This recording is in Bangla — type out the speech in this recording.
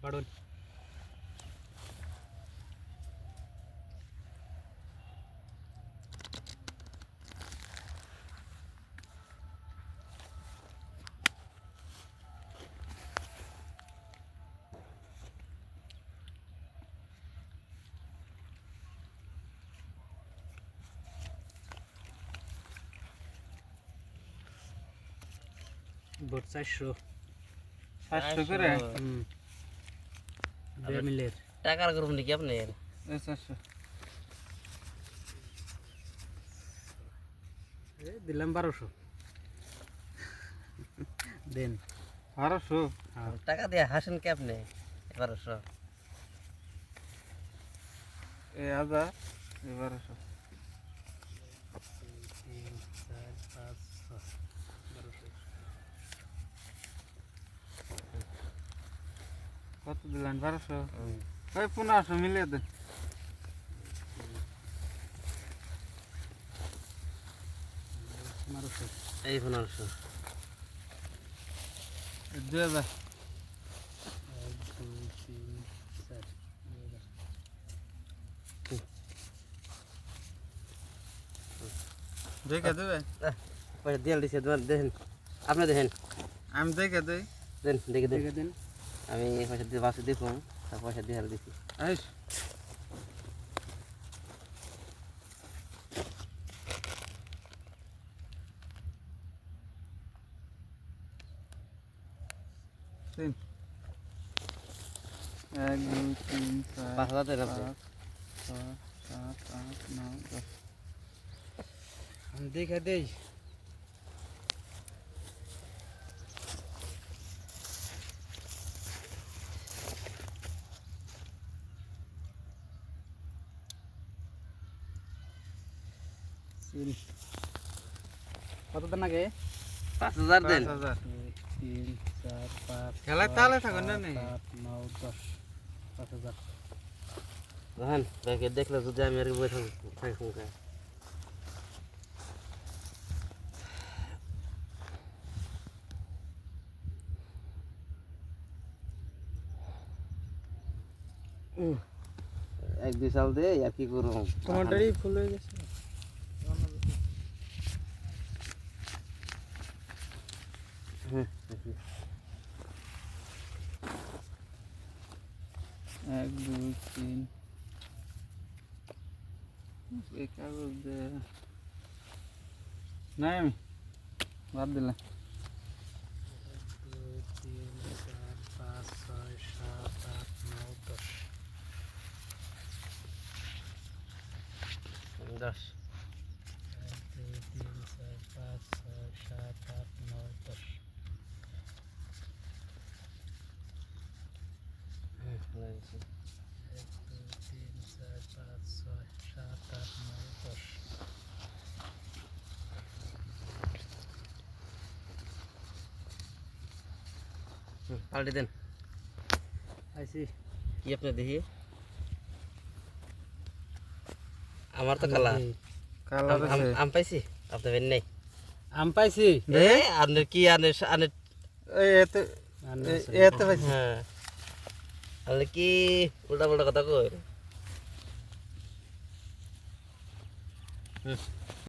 বাড়ুন বোট 400 করে মিলের টাকার গ্রুপ নাকি আপনার? 400 দিলাম 1200 দেন 1200 টাকা দিয়ে হাসেন কে আপনি? 1200 1000 1200 3 4 5 6 কত দিলেন 1200 ওই 1500 মিলিয়ে দেন এই 1500 2000 দেখে দেবে পয়সা দিয়ে দিছে দেখেন আপনি দেখেন আমি দেখে দেই দেন দেখে দেন দেখে দেন আমি পয়সা দিয়ে বাসে দেখুন তার পয়সা দিয়ে দিছি আইস তিন 1 2 3 4 5000 দেন আপনি 6 7 8 9 10 আমি দেখে দেই কত দেন আগে 5000 দেন 5000 3 4 5 খেলায় তালে থাকুন না নেই 8 9 10 5000 দেখেন ব্যাগে দেখলে যদি আমি আর বই থাকুন এক দুই সাল দে আর কি করব তোমারটারই ফুল হয়ে গেছে এক দুই তিন এই কাগজ দে নাই আমি বাদ দিলাম 2 3 4 5 6 7 8 9 10 10 1 2 3 4 5 6 7 8 9 10 1 2 3 4 5 6 7 8 9 10 পাল্টে দেন আইছি কি আপনি দেখি আমার তো কালা কালার আছে আম পাইছি আপনি বেন নাই আম পাইছি আপনার কি আনে আনে এই এতে এতে পাইছি হ্যাঁ আপনি কি উল্টা পাল্টা কথা কই